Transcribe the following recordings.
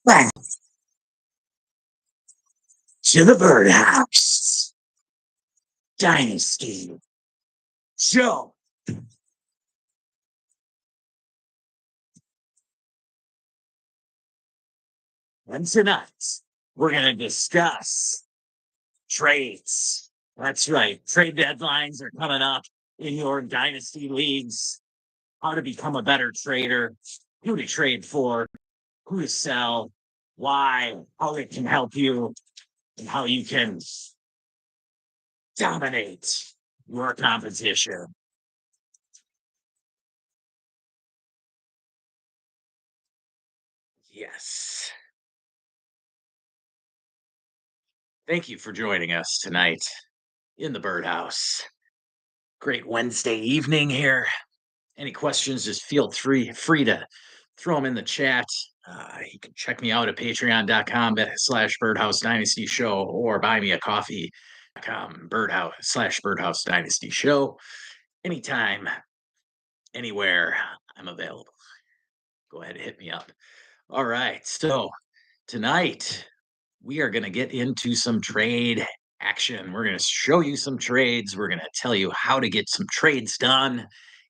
back to the Birdhouse Dynasty Show. And tonight, we're going to discuss trades. That's right. Trade deadlines are coming up in your dynasty leagues. How to become a better trader, who to trade for, who to sell, why, how it can help you, and how you can dominate your competition. Yes. Thank you for joining us tonight in the Birdhouse. Great Wednesday evening here. Any questions, just feel free to throw them in the chat. You can check me out at patreon.com/Birdhouse Dynasty Show or buy me a coffee.com Birdhouse Dynasty Show. Anytime, anywhere, I'm available. Go ahead and hit me up. All right. So tonight we are going to get into some trade action. We're going to show you some trades. We're going to tell you how to get some trades done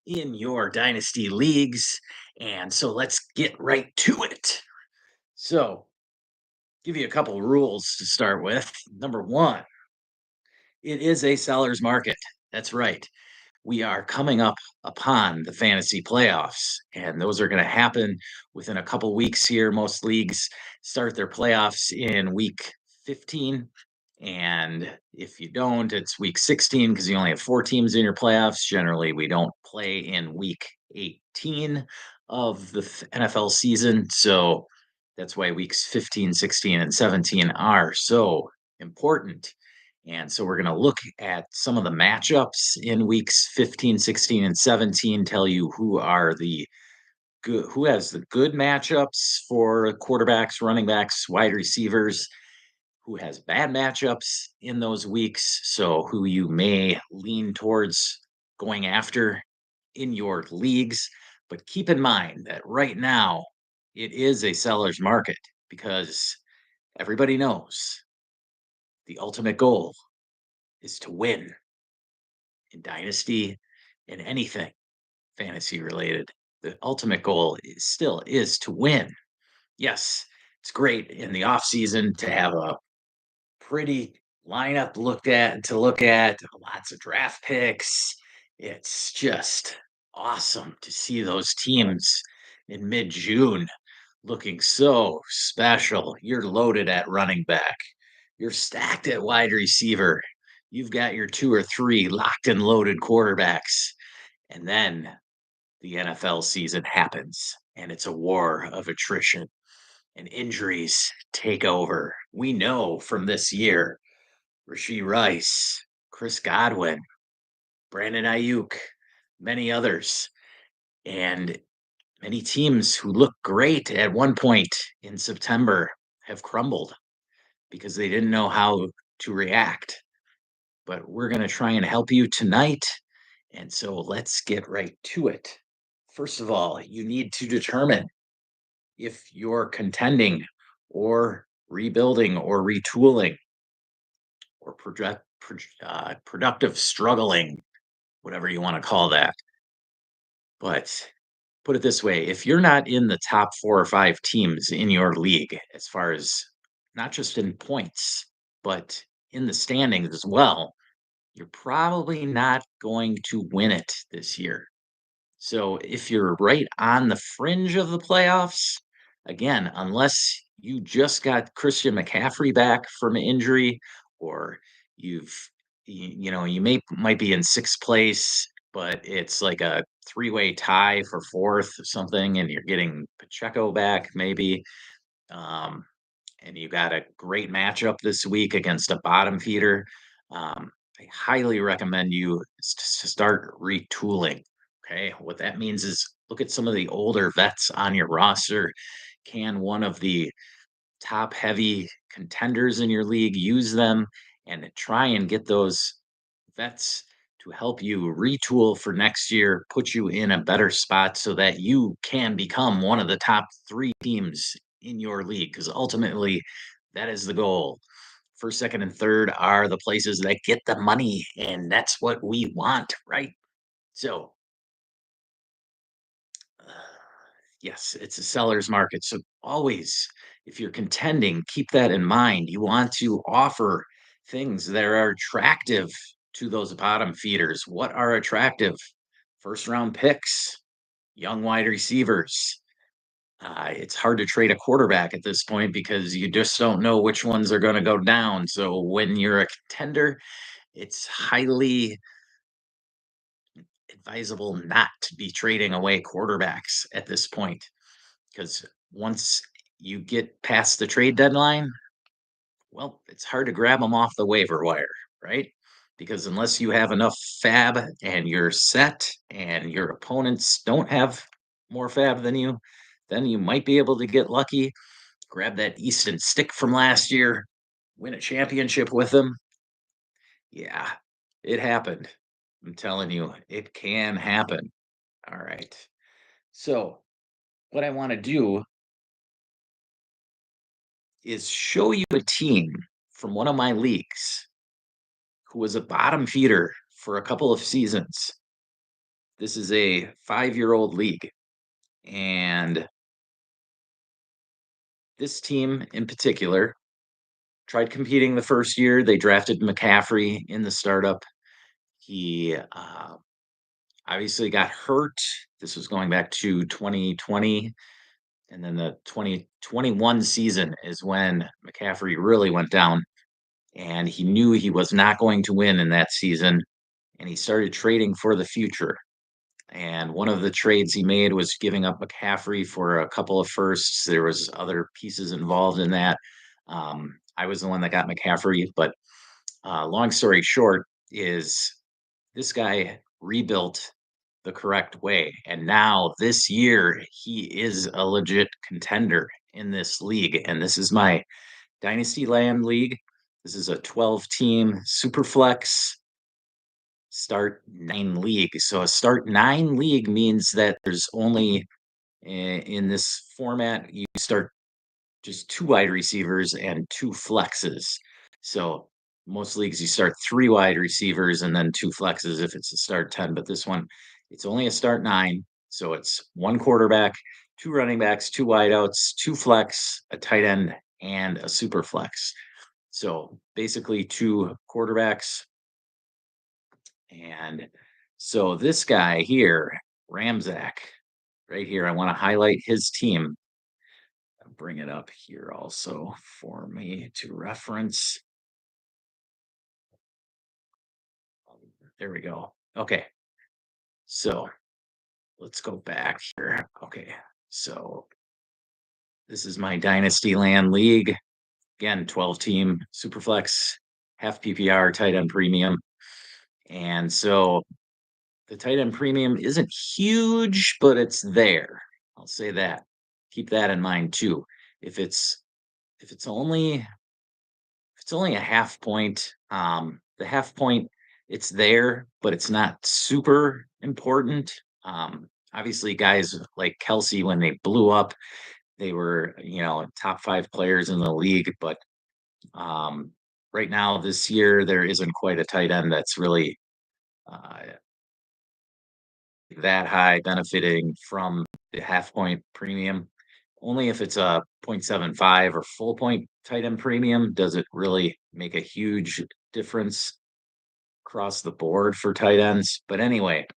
in your dynasty leagues. And so let's get right to it. So, give you a couple rules to start with. Number one, it is a seller's market. That's right. We are coming up upon the fantasy playoffs, and those are going to happen within a couple weeks here. Most leagues start their playoffs in week 15. And if you don't, it's week 16 because you only have 4 teams in your playoffs. Generally, we don't play in week 18 of the NFL season. So that's why weeks 15, 16, and 17 are so important. And so we're going to look at some of the matchups in weeks 15, 16, and 17, tell you who are the good, who has the good matchups for quarterbacks, running backs, wide receivers, who has bad matchups in those weeks. So who you may lean towards going after in your leagues. But keep in mind that right now it is a seller's market because everybody knows the ultimate goal is to win in dynasty in anything fantasy related. The ultimate goal is to win. Yes, it's great in the off season to have a pretty lineup to look at, lots of draft picks. It's just awesome to see those teams in mid-June looking so special. You're loaded at running back. You're stacked at wide receiver. You've got your 2 or 3 locked and loaded quarterbacks. And then the NFL season happens and it's a war of attrition and injuries take over. We know from this year, Rashee Rice, Chris Godwin, Brandon Ayuk, many others, and many teams who looked great at one point in September have crumbled because they didn't know how to react. But we're going to try and help you tonight. And so let's get right to it. First of all, you need to determine if you're contending or rebuilding or retooling or productive struggling, whatever you want to call that. But put it this way, if you're not in the top 4 or 5 teams in your league, as far as not just in points, but in the standings as well, you're probably not going to win it this year. So if you're right on the fringe of the playoffs, again, unless you just got Christian McCaffrey back from injury, or you might be in 6th place, but it's like a 3-way tie for 4th or something, and you're getting Pacheco back maybe. And you got a great matchup this week against a bottom feeder. I highly recommend you to start retooling. Okay. What that means is look at some of the older vets on your roster. Can one of the top heavy contenders in your league use them and try and get those vets to help you retool for next year, put you in a better spot so that you can become one of the top 3 teams in your league because ultimately that is the goal. First, second, and third are the places that get the money, and that's what we want, right? So, uh, yes, it's a seller's market. So, always, if you're contending, keep that in mind. You want to offer things that are attractive to those bottom feeders. What are attractive? First round picks, young wide receivers. It's hard to trade a quarterback at this point because you just don't know which ones are going to go down. So when you're a contender, it's highly advisable not to be trading away quarterbacks at this point because once you get past the trade deadline, well, it's hard to grab them off the waiver wire, right? Because unless you have enough fab and you're set and your opponents don't have more fab than you, then you might be able to get lucky, grab that Easton stick from last year, win a championship with them. Yeah, it happened. I'm telling you, it can happen. All right. So, what I want to do is show you a team from one of my leagues who was a bottom feeder for a couple of seasons. This is a 5-year-old league. And this team in particular tried competing the first year. They drafted McCaffrey in the startup. He obviously got hurt. This was going back to 2020. And then the 2021 season is when McCaffrey really went down. And he knew he was not going to win in that season. And he started trading for the future. And one of the trades he made was giving up McCaffrey for a couple of firsts. There was other pieces involved in that. I was the one that got McCaffrey, but long story short is this guy rebuilt the correct way. And now this year, he is a legit contender in this league. And this is my Dynasty Land League. This is a 12-team super flex start 9 league. So a start 9 league means that there's only in this format, you start just 2 wide receivers and 2 flexes. So most leagues you start 3 wide receivers and then 2 flexes if it's a start 10. But this one, it's only a start 9. So it's 1 quarterback, 2 running backs, 2 wideouts, 2 flex, a tight end, and a super flex. So basically 2 quarterbacks. And so this guy here, Ramzak, right here, I want to highlight his team. I'll bring it up here also for me to reference. There we go. Okay. So let's go back here. Okay. So this is my Dynasty Land League. Again, 12-team Superflex, half PPR, tight end premium. And so the tight end premium isn't huge, but it's there. I'll say that. Keep that in mind too. If it's if it's only a half point, the half point it's there, but it's not super important. Obviously, guys like Kelsey, when they blew up, they were top 5 players in the league. But right now, this year, there isn't quite a tight end that's really uh, that high benefiting from the half point premium. Only if it's a 0.75 or full point tight end premium does it really make a huge difference across the board for tight ends. But anyway,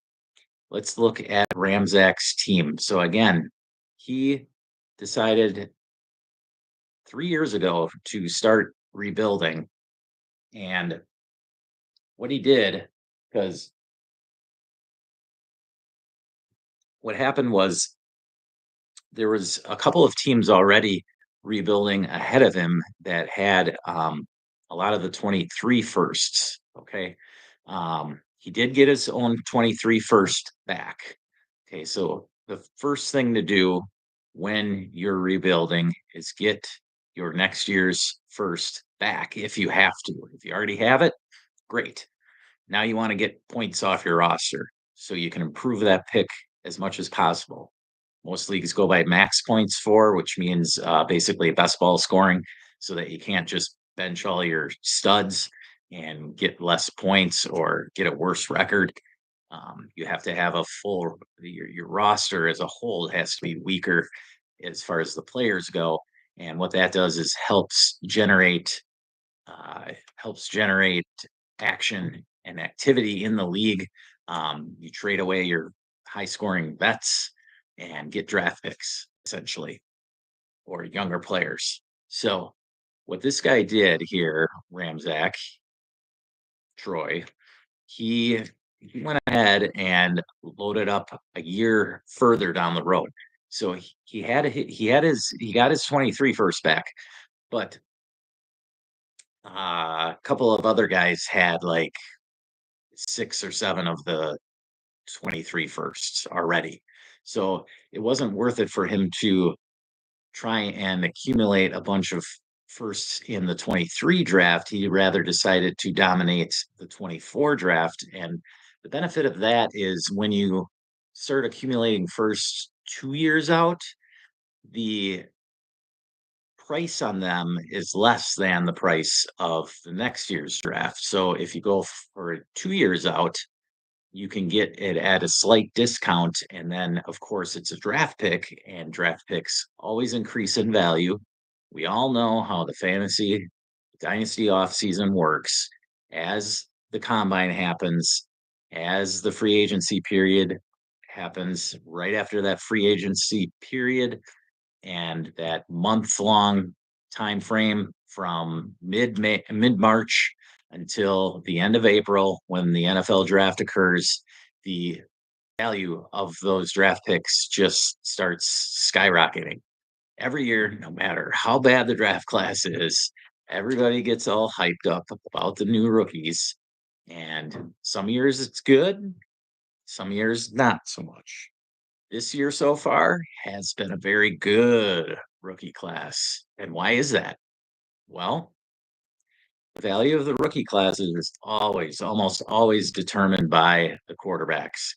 let's look at Ramzak's team. So again, he decided 3 years ago to start rebuilding. And what he did, because what happened was there was a couple of teams already rebuilding ahead of him that had a lot of the 23 firsts. Okay. He did get his own 23 first back. Okay. So the first thing to do when you're rebuilding is get your next year's first back if you have to. If you already have it, great. Now you want to get points off your roster so you can improve that pick as much as possible. Most leagues go by max points for, which means basically best ball scoring, so that you can't just bench all your studs and get less points or get a worse record. You have to have a full your roster as a whole has to be weaker as far as the players go, and what that does is helps generate action and activity in the league. You trade away your high scoring vets and get draft picks essentially, or younger players. So what this guy did here, Ramzak Troy, he he went ahead and loaded up a year further down the road. So he got his 23 first back, but a couple of other guys had like 6 or 7 of the 23 firsts already. So it wasn't worth it for him to try and accumulate a bunch of firsts in the 23 draft. He rather decided to dominate the 24 draft. And the benefit of that is when you start accumulating firsts 2 years out, the price on them is less than the price of the next year's draft. So if you go for 2 years out, you can get it at a slight discount. And then, of course, it's a draft pick, and draft picks always increase in value. We all know how the fantasy dynasty offseason works. As the combine happens, as the free agency period happens, right after that free agency period, and that month-long time frame from mid March until the end of April when the NFL draft occurs, the value of those draft picks just starts skyrocketing. Every year, no matter how bad the draft class is, everybody gets all hyped up about the new rookies. And some years it's good, some years not so much. This year so far has been a very good rookie class. And why is that? Well, the value of the rookie classes is almost always determined by the quarterbacks.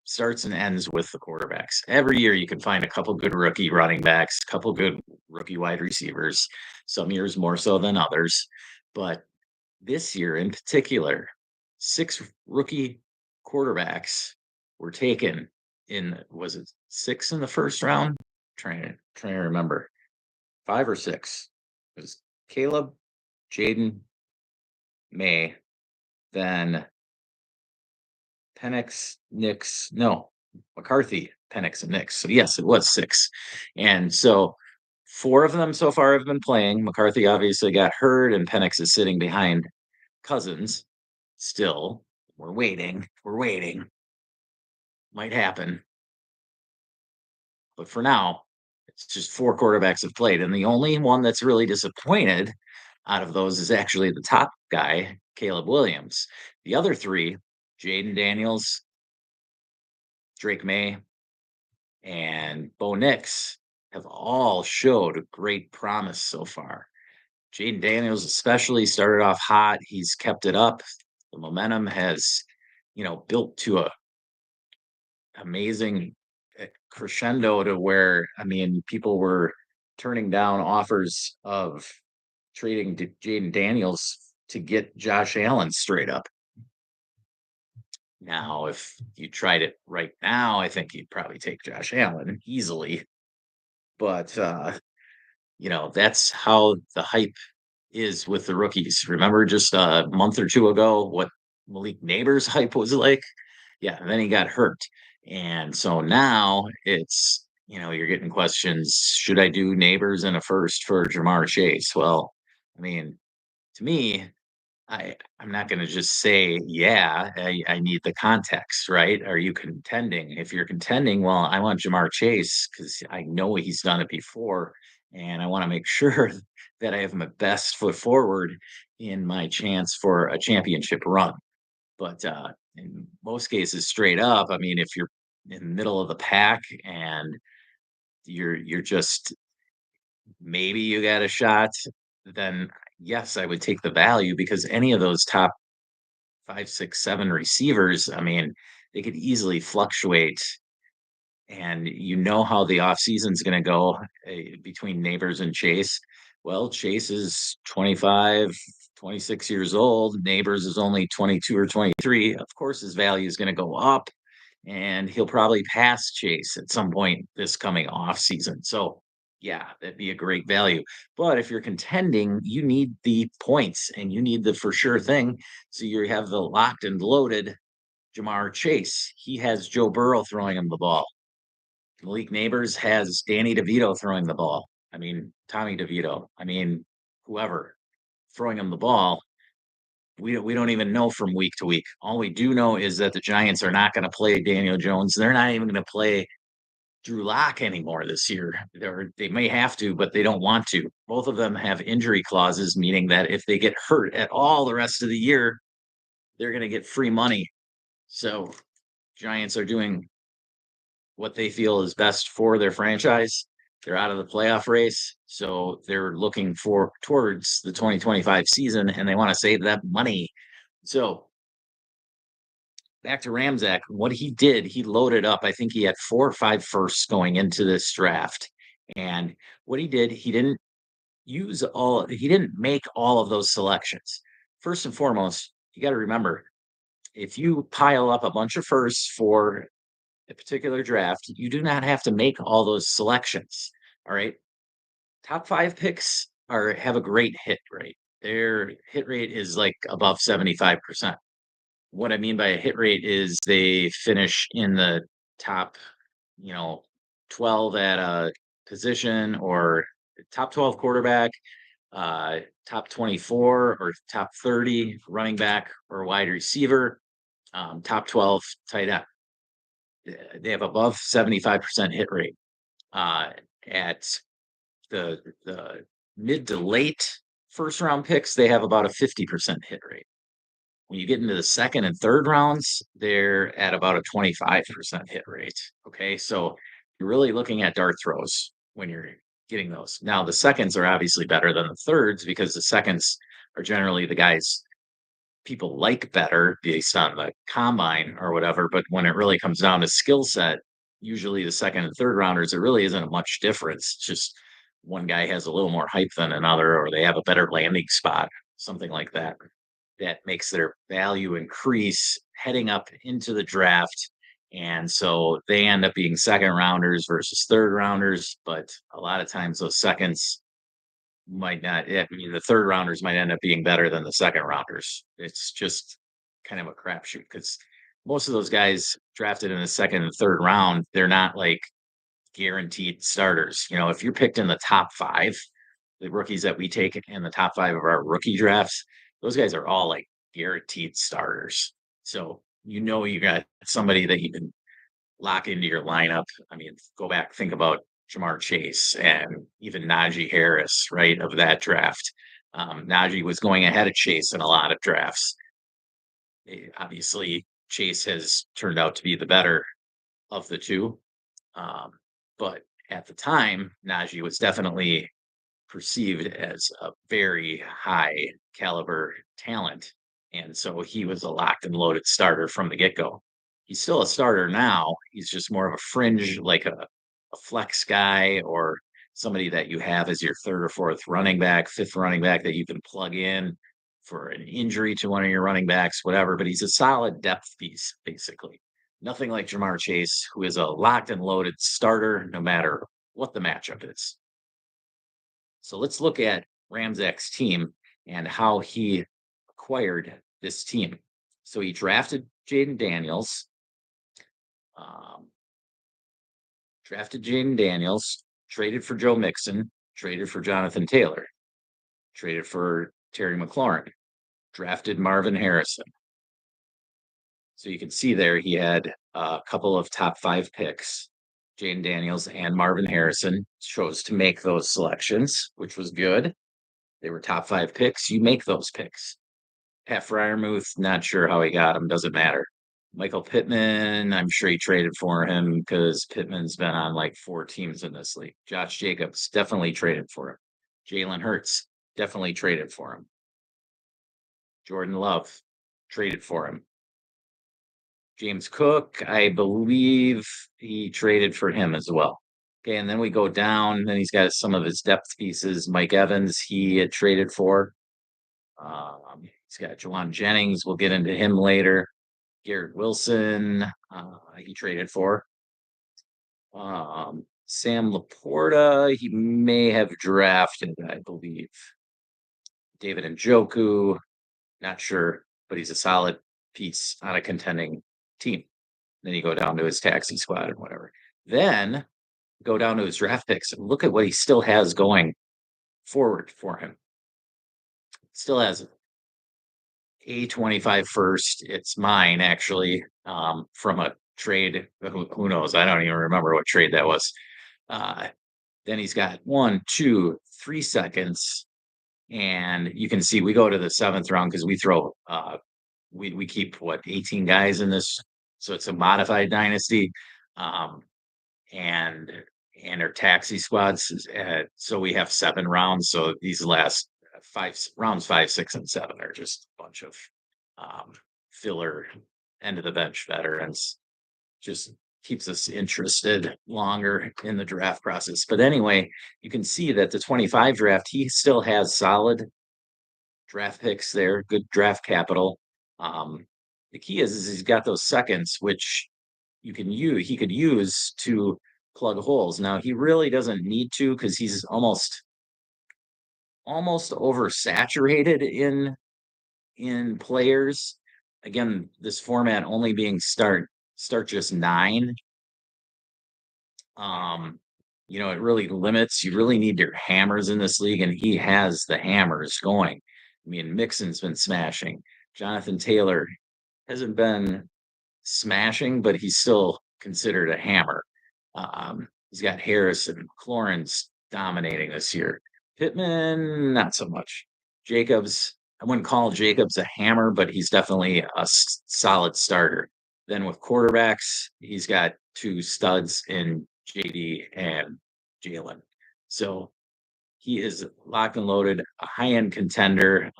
Starts and ends with the quarterbacks. Every year you can find a couple good rookie running backs, a couple good rookie wide receivers, some years more so than others. But this year in particular, 6 rookie quarterbacks were taken in, was it 6 in the first round? Trying to remember. 5 or 6. It was Caleb, Jaden, May, then Penix, Nix, no, McCarthy, Penix, and Nix. So yes, it was 6. And so 4 of them so far have been playing. McCarthy obviously got hurt, and Penix is sitting behind Cousins. Still, we're waiting. We're waiting. Might happen. But for now, it's just 4 quarterbacks have played. And the only one that's really disappointed out of those is actually the top guy, Caleb Williams. The other 3, Jaden Daniels, Drake May, and Bo Nix, have all showed great promise so far. Jaden Daniels especially started off hot. He's kept it up. The momentum has, built to a amazing crescendo to where, I mean, people were turning down offers of trading to Jaden Daniels to get Josh Allen straight up. Now, if you tried it right now, I think you'd probably take Josh Allen easily. But that's how the hype is with the rookies. Remember just a month or two ago what Malik Neighbors' hype was like? Yeah, and then he got hurt. And so now it's, you're getting questions, should I do Neighbors in a first for Jamar Chase? Well, I mean, to me, I'm not going to just say, yeah, I need the context, right? Are you contending? If you're contending, well, I want Jamar Chase because I know he's done it before. And I want to make sure that I have my best foot forward in my chance for a championship run. But in most cases, straight up, I mean, if you're in the middle of the pack and you're just maybe you got a shot, then yes, I would take the value because any of those top 5, 6, 7 receivers, I mean, they could easily fluctuate and you know how the offseason's going to go between Neighbors and Chase. Well, Chase is 25, 26 years old. Neighbors is only 22 or 23. Of course, his value is going to go up, and he'll probably pass Chase at some point this coming off season. So, yeah, that'd be a great value. But if you're contending, you need the points and you need the for sure thing. So you have the locked and loaded Jamar Chase. He has Joe Burrow throwing him the ball. Malik Neighbors has Danny DeVito throwing the ball. I mean, Tommy DeVito. I mean, whoever throwing him the ball. We don't even know from week to week. All we do know is that the Giants are not going to play Daniel Jones. They're not even going to play Drew Lock anymore this year. They may have to, but they don't want to. Both of them have injury clauses, meaning that if they get hurt at all the rest of the year, they're going to get free money. So Giants are doing what they feel is best for their franchise. They're out of the playoff race, so they're looking towards the 2025 season, and they want to save that money. So back to Ramczak, what he did, he loaded up. I think he had 4 or 5 firsts going into this draft, and what he did, he didn't make all of those selections. First and foremost, you got to remember, if you pile up a bunch of firsts for a particular draft, you do not have to make all those selections. All right. Top 5 picks have a great hit rate. Their hit rate is like above 75%. What I mean by a hit rate is they finish in the top, you know, 12 at a position, or top 12 quarterback, top 24 or top 30 running back or wide receiver, top 12 tight end. They have above 75% hit rate. At the mid to late first round picks, they have about a 50% hit rate. When you get into the second and third rounds, they're at about a 25% hit rate. Okay, so you're really looking at dart throws when you're getting those. Now, the seconds are obviously better than the thirds because the seconds are generally the guys people like better based on the combine or whatever. But when it really comes down to skill set, usually the second and third rounders, it really isn't much difference. It's just one guy has a little more hype than another, or they have a better landing spot, something like that. That makes their value increase heading up into the draft. And so they end up being second rounders versus third rounders. But a lot of times those seconds might not. I mean, the third rounders might end up being better than the second rounders. It's just kind of a crapshoot because most of those guys drafted in the second and third round, they're not like guaranteed starters. You know, if you're picked in the top 5, the rookies that we take in the top 5 of our rookie drafts, those guys are all like guaranteed starters. So you got somebody that you can lock into your lineup. I mean, go back, think about Jamar Chase and even Najee Harris, right, of that draft. Najee was going ahead of Chase in a lot of drafts. Obviously, Chase has turned out to be the better of the two. But at the time, Najee was definitely perceived as a very high caliber talent. And so he was a locked and loaded starter from the get go. He's still a starter now. He's just more of a fringe, like a flex guy, or somebody that you have as your third or fourth running back, fifth running back that you can plug in for an injury to one of your running backs, whatever. But he's a solid depth piece, basically. Nothing like Jamar Chase, who is a locked and loaded starter no matter what the matchup is. So let's look at Ramczak's team and how he acquired this team. So he drafted Jaden Daniels, um, traded for Joe Mixon, traded for Jonathan Taylor, traded for Terry McLaurin, drafted Marvin Harrison. So you can see there he had a couple of top 5 picks. Jaden Daniels and Marvin Harrison chose to make those selections, which was good. They were top 5 picks. You make those picks. Pat Fryermuth, not sure how he got him. Doesn't matter. Michael Pittman, I'm sure he traded for him because Pittman's been on like 4 teams in this league. Josh Jacobs, definitely traded for him. Jalen Hurts, definitely traded for him. Jordan Love, traded for him. James Cook, I believe he traded for him as well. Okay, and then we go down. Then he's got some of his depth pieces. Mike Evans, he had traded for. He's got Jawan Jennings. We'll get into him later. Garrett Wilson, he traded for. Sam Laporta, he may have drafted, I believe. David Njoku, not sure, but he's a solid piece on a contending team. Then you go down to his taxi squad and whatever. Then go down to his draft picks and look at what he still has going forward for him. Still has a 25 first. It's mine actually, from a trade. Who knows? I don't even remember what trade that was. Then he's got 1, 2, 3 seconds, and you can see we go to the 7th round because we throw we keep what 18 guys in this, so it's a modified dynasty, and our taxi squads. So we have 7 rounds. So these last 5 rounds, 5, 6, and 7 are just a bunch of filler end of the bench veterans. Just keeps us interested longer in the draft process. But anyway, you can see that the 25 draft, he still has solid draft picks there, good draft capital. The key is he's got those seconds, which he could use to plug holes. Now he really doesn't need to because he's almost oversaturated in players. Again, this format only being start just 9. It really limits. You really need your hammers in this league, and he has the hammers going. I mean, Mixon's been smashing. Jonathan Taylor hasn't been smashing, but he's still considered a hammer. He's got Harrison, Cloran's dominating this year. Pittman, not so much. Jacobs, I wouldn't call Jacobs a hammer, but he's definitely a solid starter. Then with quarterbacks, he's got 2 studs in JD and Jalen. So he is locked and loaded, a high-end contender.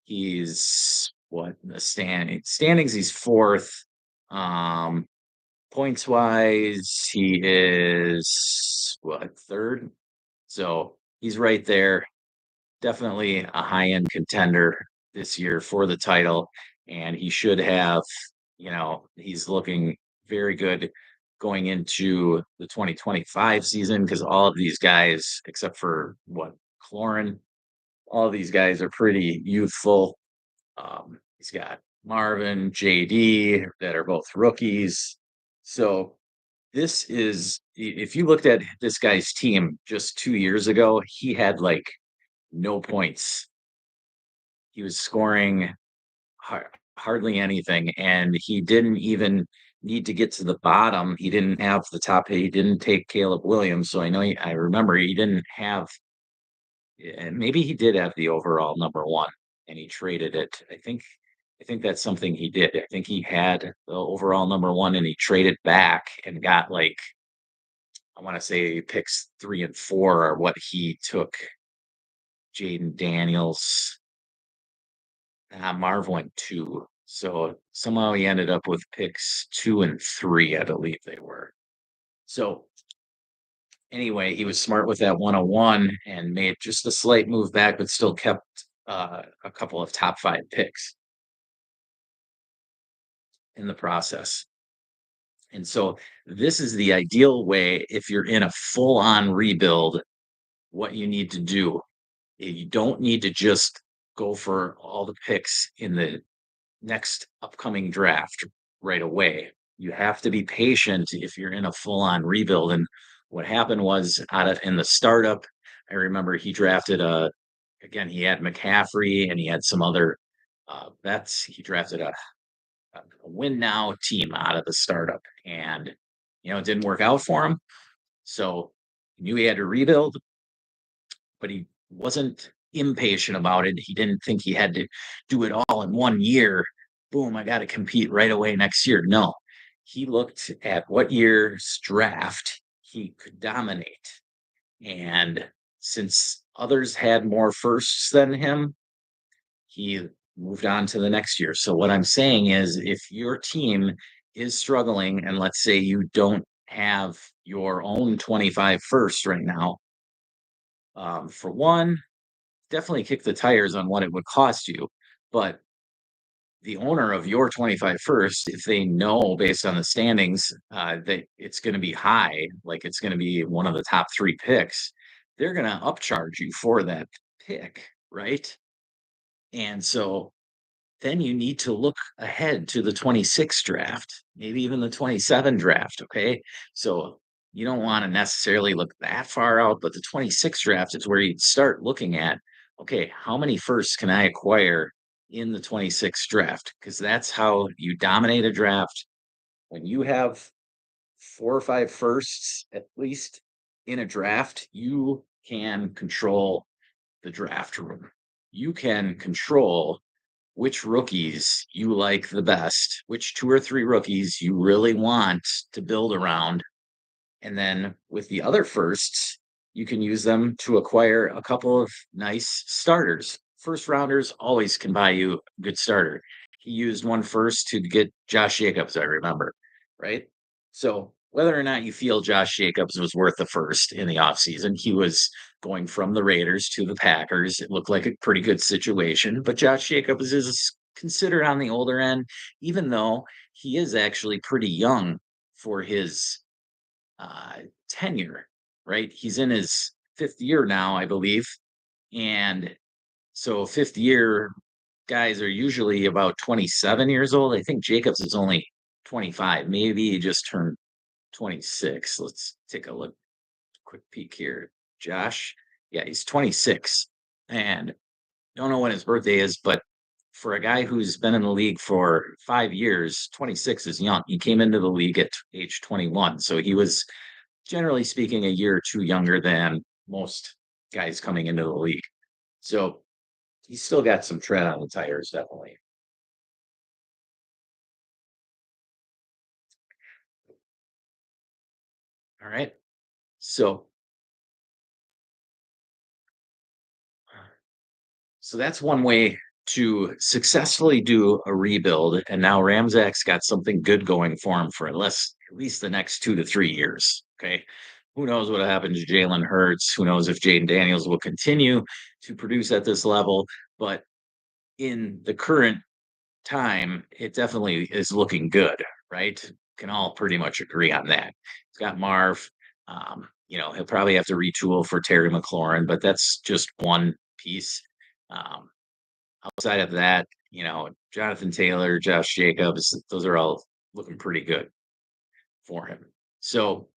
He's what in the standings, he's 4th. Points wise, he is what 3rd. So he's right there. Definitely a high-end contender this year for the title. And he should have, he's looking very good going into the 2025 season because all of these guys, except for Cloran, all of these guys are pretty youthful. He's got Marvin, JD that are both rookies. So this is, if you looked at this guy's team just 2 years ago, he had like no points. He was scoring hardly anything, and he didn't even need to get to the bottom. He didn't have the top. He didn't take Caleb Williams, so I remember he didn't have. And maybe he did have the overall number 1, and he traded it. I think that's something he did. I think he had the overall number 1, and he traded back and got I want to say picks 3 and 4 are what he took. Jaden Daniels, Marv went 2. So somehow he ended up with picks 2 and 3, I believe they were. So anyway, he was smart with that 101 and made just a slight move back, but still kept a couple of top 5 picks in the process. And so this is the ideal way if you're in a full-on rebuild, what you need to do. You don't need to just go for all the picks in the next upcoming draft right away. You have to be patient if you're in a full-on rebuild. And what happened was in the startup, I remember he drafted again, he had McCaffrey and he had some other bets. He drafted a win now team out of the startup, and it didn't work out for him. So he knew he had to rebuild, but he wasn't impatient about it. He didn't think he had to do it all in 1 year. Boom, I got to compete right away next year. No, he looked at what year's draft he could dominate. And since others had more firsts than him, he moved on to the next year. So what I'm saying is if your team is struggling and let's say you don't have your own 25 first right now, for one, definitely kick the tires on what it would cost you. But the owner of your 25 first, if they know based on the standings that it's going to be high, like it's going to be one of the top three picks, they're going to upcharge you for that pick, right? And so then you need to look ahead to the 26 draft, maybe even the 27 draft. Okay. So you don't want to necessarily look that far out, but the 26 draft is where you'd start looking at, okay, how many firsts can I acquire in the 26 draft? Because that's how you dominate a draft. When you have four or five firsts, at least in a draft, you can control the draft room. You can control which rookies you like the best, which two or three rookies you really want to build around. And then with the other firsts, you can use them to acquire a couple of nice starters. First rounders always can buy you a good starter. He used one first to get Josh Jacobs, I remember, right? So whether or not you feel Josh Jacobs was worth the first in the offseason, he was going from the Raiders to the Packers. It looked like a pretty good situation, but Josh Jacobs is considered on the older end, even though he is actually pretty young for his uh, tenure, right? He's in his fifth year now, I believe. And so, fifth year guys are usually about 27 years old. I think Jacobs is only 25. Maybe he just turned 26. Let's take a look, quick peek here. Josh, yeah, he's 26. And don't know when his birthday is, but for a guy who's been in the league for 5 years, 26 is young. He came into the league at age 21. So he was generally speaking, a year or two younger than most guys coming into the league. So he's still got some tread on the tires, definitely. All right. So that's one way to successfully do a rebuild. And now Ramzak's got something good going for him for at least the next 2 to 3 years. Okay. Who knows what happens to Jalen Hurts? Who knows if Jaden Daniels will continue to produce at this level? But in the current time, it definitely is looking good, right? Can all pretty much agree on that. He's got Marv. He'll probably have to retool for Terry McLaurin, but that's just one piece. Um, Outside of that, Jonathan Taylor, Josh Jacobs, those are all looking pretty good for him. So,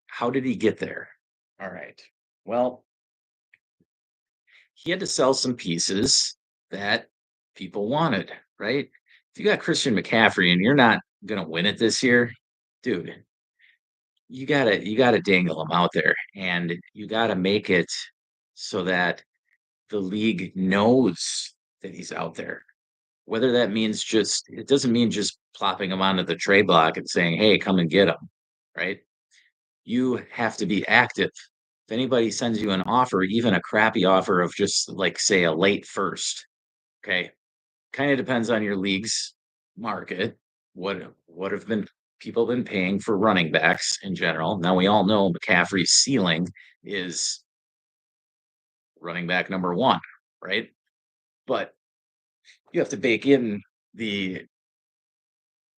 how did he get there? All right. Well, he had to sell some pieces that people wanted, right? If you got Christian McCaffrey and you're not going to win it this year, dude, you gotta dangle him out there, and you gotta make it so that the league knows that he's out there. Whether that means it doesn't mean just plopping him onto the trade block and saying, "Hey, come and get him," right? You have to be active. If anybody sends you an offer, even a crappy offer of just like say a late first, okay, kind of depends on your league's market. What have been people been paying for running backs in general? Now we all know McCaffrey's ceiling is running back number one, right? But you have to bake in the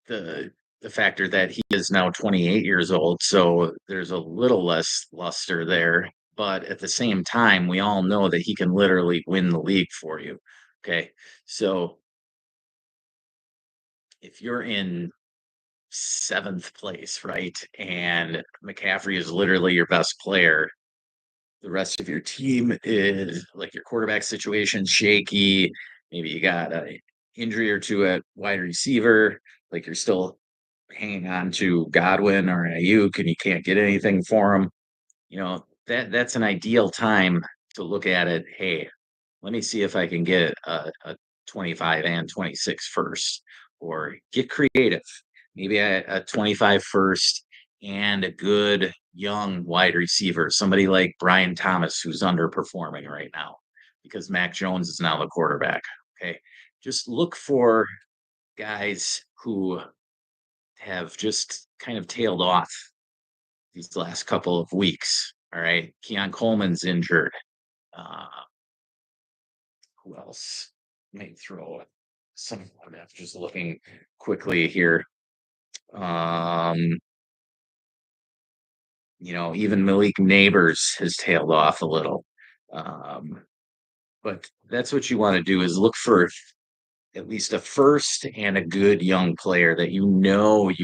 the the factor that he is now 28 years old, so there's a little less luster there. But at the same time, we all know that he can literally win the league for you. Okay. So if you're in seventh place, right? And McCaffrey is literally your best player. The rest of your team is like your quarterback situation shaky. Maybe you got a injury or two at wide receiver. Like you're still hanging on to Godwin or Ayuk, and you can't get anything for him. That's an ideal time to look at it. Hey, let me see if I can get a 25 and 26 first, or get creative. Maybe a 25 first and a good young wide receiver, somebody like Brian Thomas, who's underperforming right now because Mac Jones is now the quarterback. Okay. just look for guys who have just kind of tailed off these last couple of weeks. All right. Keon Coleman's injured. Uh, who else may throw some? I'm just looking quickly here. Um, even Malik Neighbors has tailed off a little. Um, but that's what you want to do is look for at least a first and a good young player that you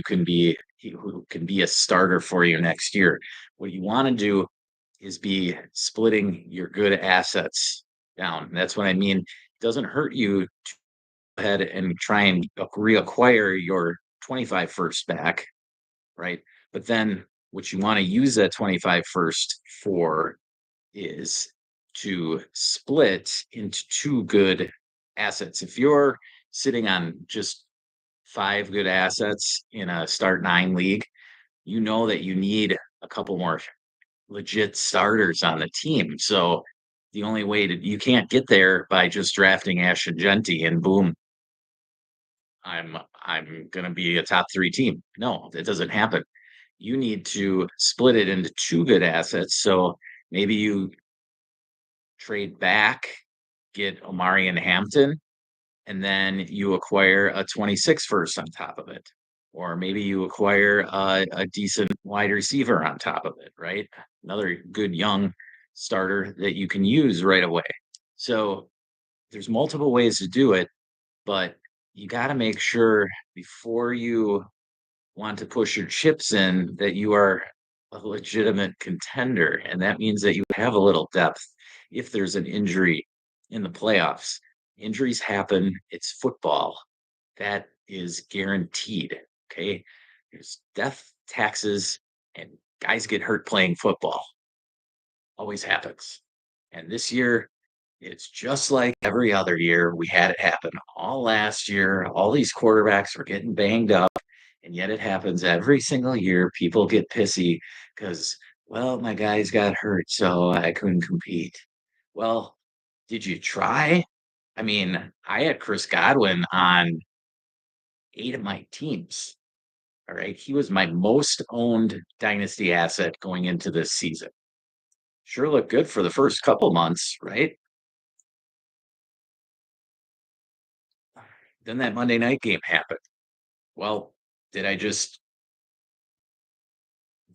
can be who can be a starter for you next year. What you want to do is be splitting your good assets down. That's what I mean. It doesn't hurt you to go ahead and try and reacquire your 25 first back, right? But then what you want to use that 25 first for is to split into two good assets. If you're sitting on just five good assets in a start nine league, you know that you need a couple more legit starters on the team. So the only way you can't get there by just drafting Ash and Genty and boom, I'm gonna be a top three team. No, that doesn't happen. You need to split it into two good assets. So maybe you trade back, get Omari and Hampton, and then you acquire a 26 first on top of it. Or maybe you acquire a decent wide receiver on top of it, right? Another good young starter that you can use right away. So there's multiple ways to do it, but you got to make sure before you want to push your chips in that you are a legitimate contender. And that means that you have a little depth if there's an injury in the playoffs. Injuries happen, it's football. That is guaranteed. Okay. There's death, taxes, and guys get hurt playing football. Always happens. And this year, it's just like every other year. We had it happen all last year. All these quarterbacks were getting banged up. And yet it happens every single year. People get pissy because, well, my guys got hurt, so I couldn't compete. Well, did you try? I mean, I had Chris Godwin on 8 of my teams. All right. He was my most owned dynasty asset going into this season. Sure looked good for the first couple months, right? Then that Monday night game happened. Well, did I just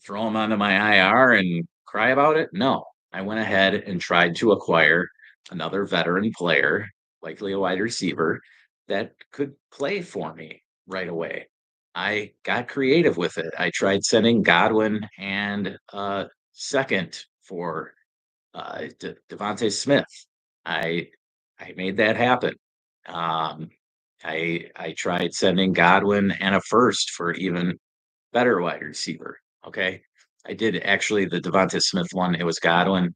throw him onto my IR and cry about it? No. I went ahead and tried to acquire another veteran player, likely a wide receiver, that could play for me right away. I got creative with it. I tried sending Godwin and second for Devontae Smith. I I made that happen. Um, I tried sending Godwin and a first for even better wide receiver. Okay. I did actually the Devonta Smith one. It was Godwin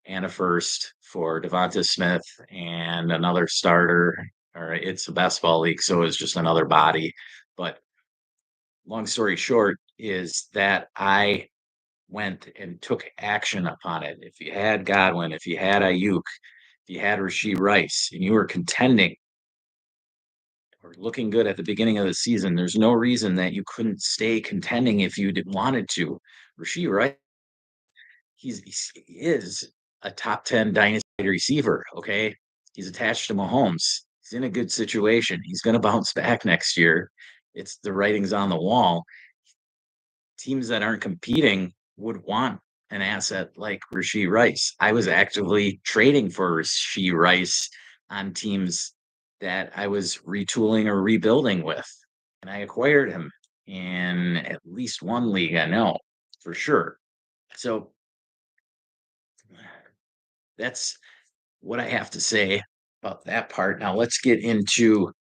and a first for Devonta Smith and another starter. All right. It's a best ball league, so it's just another body. But long story short is that I went and took action upon it. If you had Godwin, if you had Ayuk, if you had Rasheed Rice, and you were contending or looking good at the beginning of the season, there's no reason that you couldn't stay contending if you wanted to. Rasheed Rice, he is a top 10 dynasty receiver. Okay. He's attached to Mahomes. He's in a good situation. He's going to bounce back next year. It's the writing's on the wall. Teams that aren't competing would want an asset like Rasheed Rice. I was actively trading for Rasheed Rice on teams that I was retooling or rebuilding with, and I acquired him in at least one league. I know for sure. So that's what I have to say about that part. Now let's get into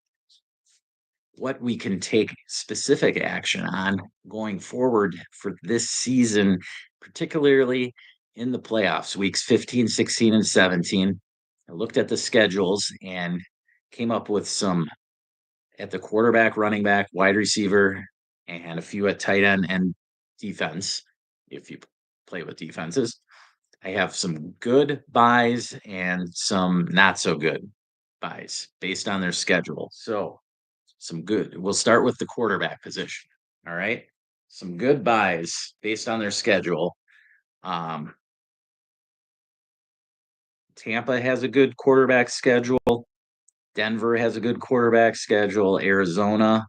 what we can take specific action on going forward for this season, particularly in the playoffs, weeks 15, 16, and 17. I looked at the schedules and came up with some at the quarterback, running back, wide receiver, and a few at tight end and defense, if you play with defenses. I have some good buys and some not so good. buys based on their schedule. So some good. We'll start with the quarterback position. All right. Some good buys based on their schedule. Um, Tampa has a good quarterback schedule. Denver has a good quarterback schedule. Arizona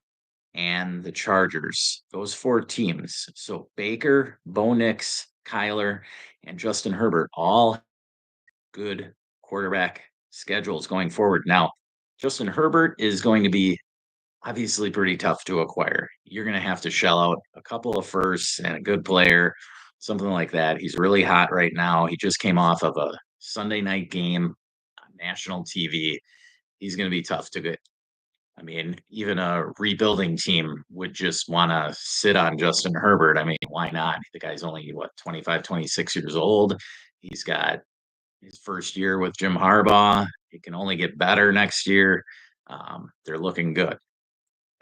and the Chargers. Those four teams. So Baker, Bo Nix, Kyler, and Justin Herbert all good quarterback schedules going forward. Now, Justin Herbert is going to be obviously pretty tough to acquire. You're going to have to shell out a couple of firsts and a good player, something like that. He's really hot right now. He just came off of a Sunday night game on national TV. He's going to be tough to get. I mean, even a rebuilding team would just want to sit on Justin Herbert. I mean, why not? The guy's only, what, 25, 26 years old. He's got his first year with Jim Harbaugh. He can only get better next year. They're looking good.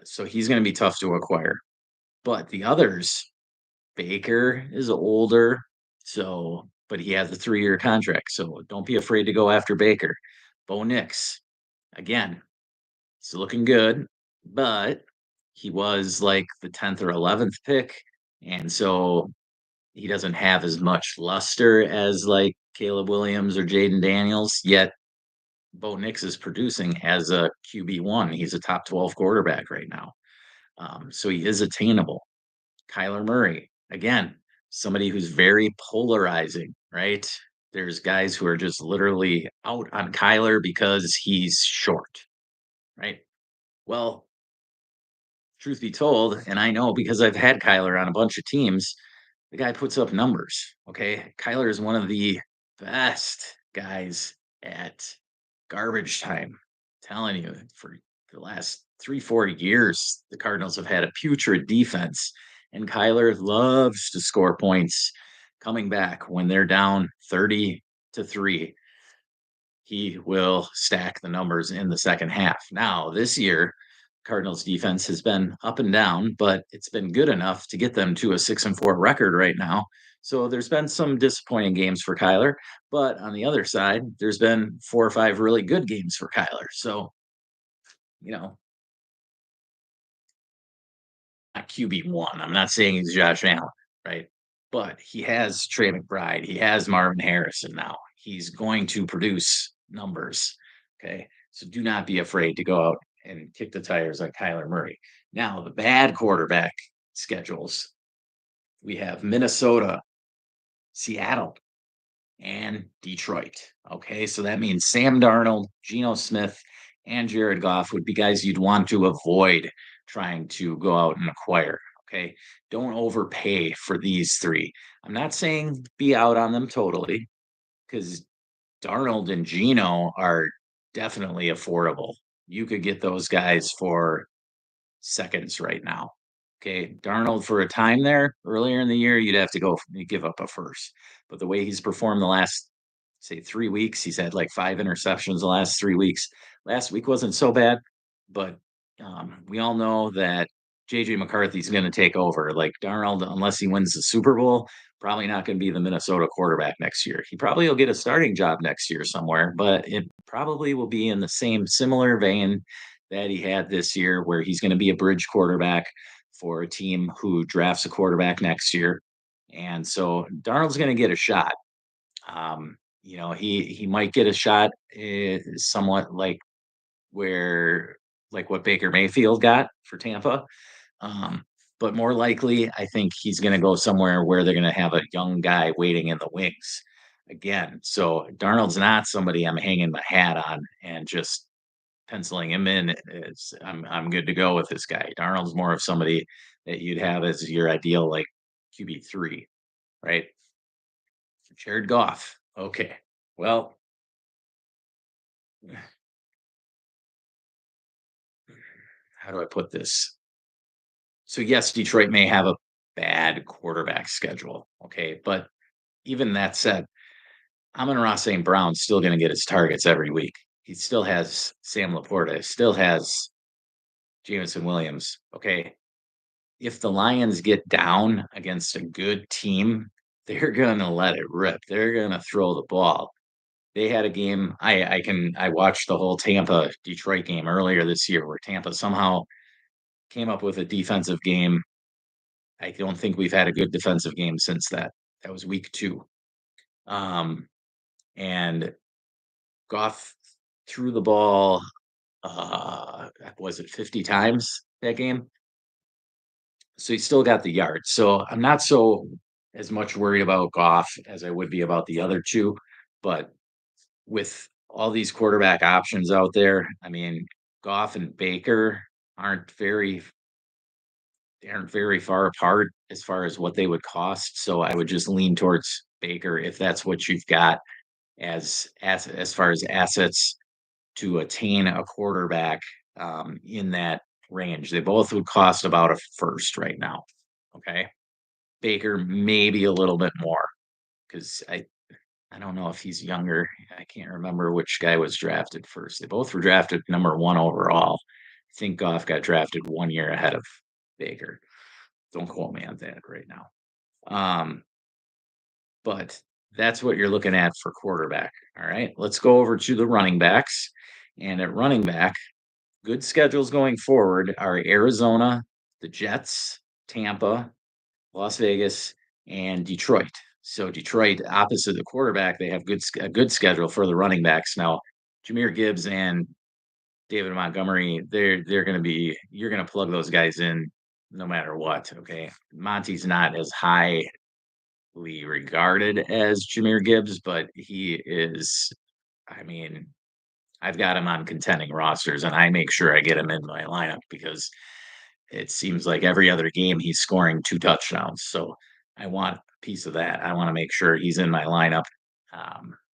So he's going to be tough to acquire. But the others, Baker is older, so but he has a 3-year contract. So don't be afraid to go after Baker. Bo Nix, again, he's looking good, but he was like the 10th or 11th pick. And so he doesn't have as much luster as like Caleb Williams or Jaden Daniels, yet Bo Nix is producing as a QB1. He's a top 12 quarterback right now. So he is attainable. Kyler Murray, again, somebody who's very polarizing, right? There's guys who are just literally out on Kyler because he's short, right? Well, truth be told, and I know because I've had Kyler on a bunch of teams, the guy puts up numbers. Okay. Kyler is one of the best guys at garbage time. I'm telling you, for the last 3, 4 years, the Cardinals have had a putrid defense, and Kyler loves to score points coming back when they're down 30-3. He will stack the numbers in the second half. Now, this year, Cardinals defense has been up and down, but it's been good enough to get them to a 6-4 record right now. So there's been some disappointing games for Kyler, but on the other side, there's been 4 or 5 really good games for Kyler. So, you know, not QB1. I'm not saying he's Josh Allen, right? But he has Trey McBride. He has Marvin Harrison now. He's going to produce numbers. Okay. So do not be afraid to go out and kick the tires on Kyler Murray. Now, the bad quarterback schedules, we have Minnesota, Seattle, and Detroit. Okay. So that means Sam Darnold, Geno Smith, and Jared Goff would be guys you'd want to avoid trying to go out and acquire. Okay. Don't overpay for these three. I'm not saying be out on them totally because Darnold and Geno are definitely affordable. You could get those guys for seconds right now. Okay. Darnold for a time there earlier in the year, you'd have to go give up a first. But the way he's performed the last, say, 3 weeks, he's had like 5 interceptions the last 3 weeks. Last week wasn't so bad, but we all know that JJ McCarthy's going to take over. Like Darnold, unless he wins the Super Bowl, probably not going to be the Minnesota quarterback next year. He probably will get a starting job next year somewhere, but it probably will be in the same similar vein that he had this year, where he's going to be a bridge quarterback for a team who drafts a quarterback next year. And so Darnold's going to get a shot. He might get a shot, somewhat where like what Baker Mayfield got for Tampa. Um, but more likely, I think he's going to go somewhere where they're going to have a young guy waiting in the wings again. So Darnold's not somebody I'm hanging my hat on and just penciling him in. I'm good to go with this guy. Darnold's more of somebody that you'd have as your ideal like QB3, right? Jared Goff. Okay. Well, how do I put this? So yes, Detroit may have a bad quarterback schedule. Okay. But even that said, Amon-Ra St. Brown's still going to get his targets every week. He still has Sam Laporta, still has Jameson Williams. Okay. If the Lions get down against a good team, they're going to let it rip. They're going to throw the ball. they had a game. I watched the whole Tampa Detroit game earlier this year where Tampa somehow came up with a defensive game. I don't think we've had a good defensive game since that. That was week 2. Um, and Goff threw the ball, was it 50 times that game? So he still got the yards. So I'm not so as much worried about Goff as I would be about the other two. But with all these quarterback options out there, I mean, Goff and Baker aren't very they aren't very far apart as far as what they would cost. So I would just lean towards Baker if that's what you've got as far as assets to attain a quarterback in that range. They both would cost about a first right now. Okay. Baker maybe a little bit more because I don't know if he's younger. I can't remember which guy was drafted first. They both were drafted number 1 overall. I think Goff got drafted 1 year ahead of Baker. Don't quote me on that right now. But that's what you're looking at for quarterback. All right. Let's go over to the running backs. And at running back, good schedules going forward are Arizona, the Jets, Tampa, Las Vegas, and Detroit. So Detroit, opposite the quarterback, they have a good schedule for the running backs. Now, Jahmyr Gibbs and David Montgomery, they're going to be you're going to plug those guys in no matter what. Okay, Monty's not as highly regarded as Jahmyr Gibbs, but he is. I mean, I've got him on contending rosters, and I make sure I get him in my lineup because it seems like every other game he's scoring 2 touchdowns. So I want a piece of that. I want to make sure he's in my lineup,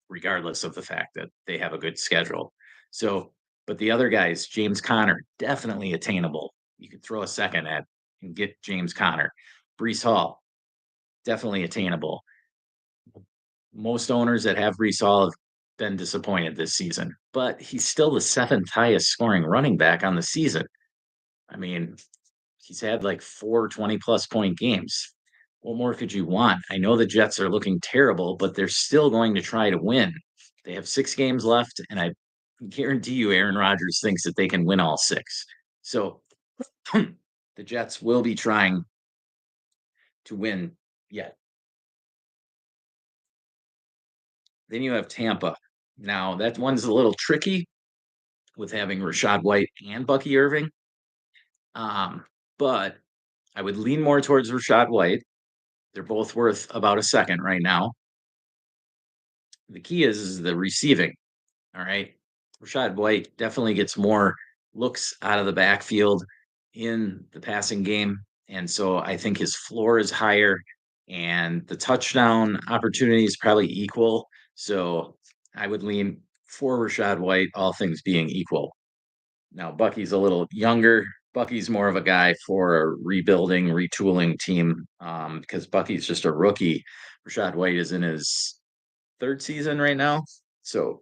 regardless of the fact that they have a good schedule. So, but the other guys, James Conner, definitely attainable. You could throw a second at and get James Conner. Brees Hall, definitely attainable. Most owners that have Brees Hall have been disappointed this season, but he's still the 7th highest scoring running back on the season. I mean, he's had like 4 20-plus point games. What more could you want? I know the Jets are looking terrible, but they're still going to try to win. They have 6 games left, and I guarantee you Aaron Rodgers thinks that they can win all 6. So the Jets will be trying to win yet. Then you have Tampa. Now, that one's a little tricky with having Rashad White and Bucky Irving. But I would lean more towards Rashad White. They're both worth about a second right now. The key is the receiving. All right. Rashad White definitely gets more looks out of the backfield in the passing game. And so I think his floor is higher and the touchdown opportunity is probably equal. So I would lean for Rashad White, all things being equal. Now, Bucky's a little younger. Bucky's more of a guy for a rebuilding, retooling team because Bucky's just a rookie. Rashad White is in his 3rd season right now. So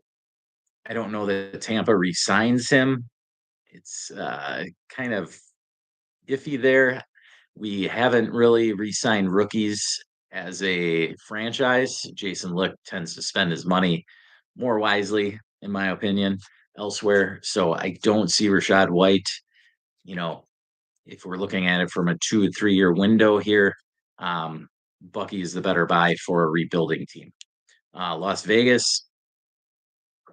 I don't know that Tampa re-signs him. It's kind of iffy there. We haven't really re-signed rookies as a franchise. Jason Lick tends to spend his money more wisely, in my opinion, elsewhere. So I don't see Rashad White, you know, if we're looking at it from a 2 or 3 year window here, Bucky is the better buy for a rebuilding team. Las Vegas,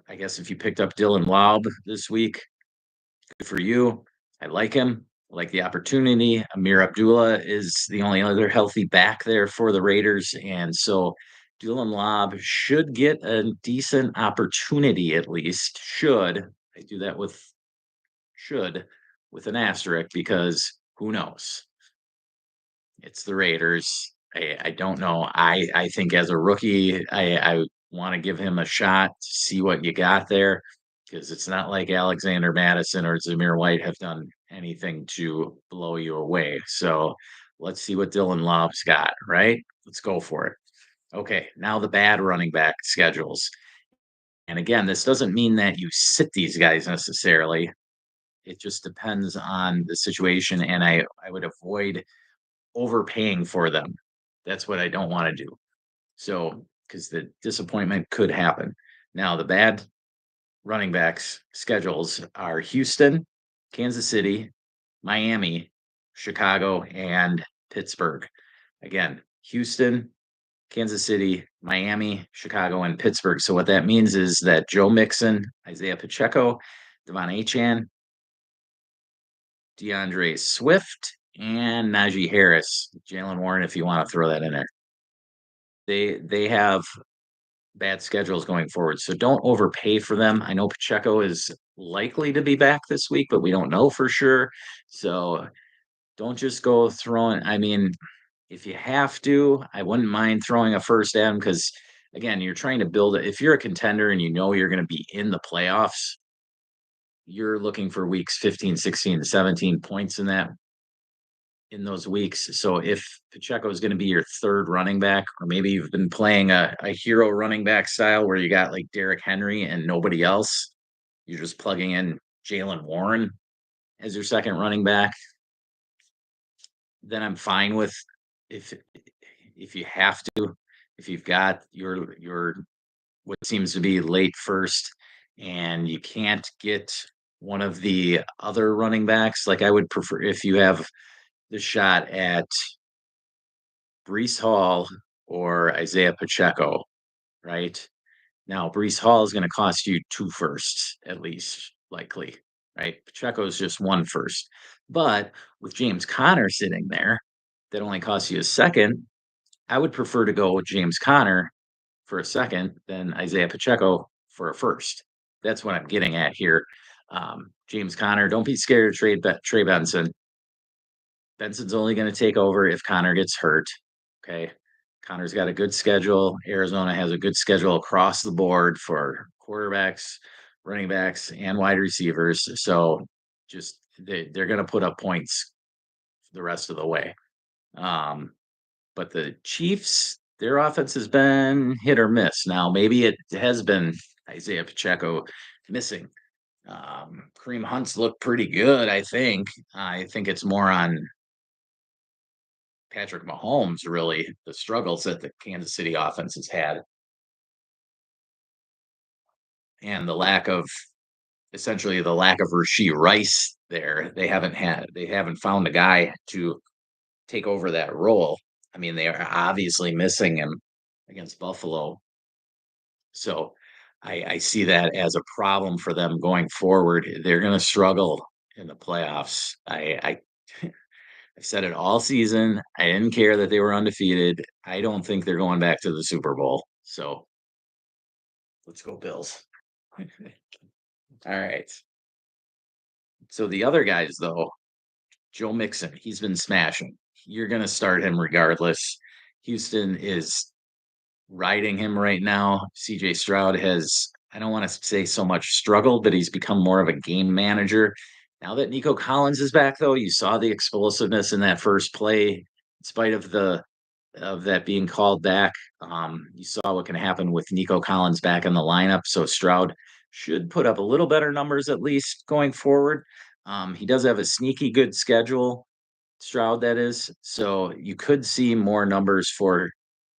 I guess if you picked up Dylan Laub this week, good for you. I like him. I like the opportunity. Amir Abdullah is the only other healthy back there for the Raiders. And so Dylan Laub should get a decent opportunity, at least. Should. I do that with should with an asterisk because who knows? It's the Raiders. I don't know. I think as a rookie, I want to give him a shot to see what you got there because it's not like Alexander Madison or Zamir White have done anything to blow you away. So let's see what Dylan Laub's got, right? Let's go for it. Okay, now the bad running back schedules. And again, this doesn't mean that you sit these guys necessarily. It just depends on the situation. And I would avoid overpaying for them. That's what I don't want to do. So, because the disappointment could happen. Now, the bad running backs schedules are Houston, Kansas City, Miami, Chicago, and Pittsburgh. Again, Houston, Kansas City, Miami, Chicago, and Pittsburgh. So what that means is that Joe Mixon, Isaiah Pacheco, Devon Achane, DeAndre Swift, and Najee Harris, Jalen Warren, if you want to throw that in there. They have bad schedules going forward, so don't overpay for them. I know Pacheco is likely to be back this week, but we don't know for sure. So don't just go throwing. I mean, if you have to, I wouldn't mind throwing a first at him because, again, you're trying to build it. If you're a contender and you know you're going to be in the playoffs, you're looking for weeks 15, 16, 17 points in those weeks. So if Pacheco is going to be your third running back, or maybe you've been playing a hero running back style where you got like Derrick Henry and nobody else, you're just plugging in Jalen Warren as your second running back, then I'm fine with if if you have to, if you've got your what seems to be late first and you can't get one of the other running backs, like I would prefer if you have the shot at Brees Hall or Isaiah Pacheco, right? Now, Brees Hall is going to cost you two firsts at least, likely, right? Pacheco is just one first. But with James Conner sitting there, that only costs you a second. I would prefer to go with James Conner for a second than Isaiah Pacheco for a first. That's what I'm getting at here. James Conner, don't be scared to trade Trey Benson. Benson's only going to take over if Connor gets hurt. Okay. Connor's got a good schedule. Arizona has a good schedule across the board for quarterbacks, running backs, and wide receivers. So just they're going to put up points the rest of the way. But the Chiefs, their offense has been hit or miss. Now, maybe it has been Isaiah Pacheco missing. Kareem Hunt's looked pretty good, I think. I think it's more on Patrick Mahomes, really, the struggles that the Kansas City offense has had and the lack of essentially the lack of Rashee Rice there. They haven't found a guy to take over that role. I mean, they are obviously missing him against Buffalo. So I see that as a problem for them going forward. They're going to struggle in the playoffs. I said it all season. I didn't care that they were undefeated. I don't think they're going back to the Super Bowl. So let's go Bills. All right. So the other guys, though, Joe Mixon, he's been smashing. You're going to start him regardless. Houston is riding him right now. CJ Stroud has, I don't want to say so much struggled, but he's become more of a game manager. Now that Nico Collins is back, though, you saw the explosiveness in that first play, in spite of that being called back. You saw what can happen with Nico Collins back in the lineup. So Stroud should put up a little better numbers at least going forward. He does have a sneaky good schedule, Stroud, that is. So you could see more numbers for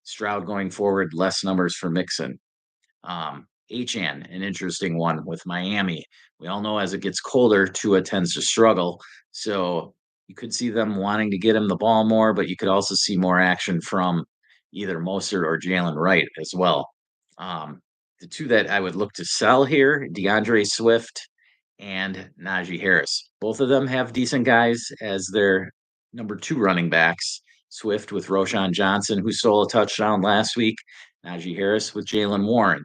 Stroud going forward, less numbers for Mixon. Achan, an interesting one with Miami. We all know as it gets colder, Tua tends to struggle. So you could see them wanting to get him the ball more, but you could also see more action from either Mostert or Jalen Wright as well. The two that I would look to sell here, DeAndre Swift and Najee Harris. Both of them have decent guys as their number two running backs. Swift with Roshan Johnson, who stole a touchdown last week. Najee Harris with Jalen Warren.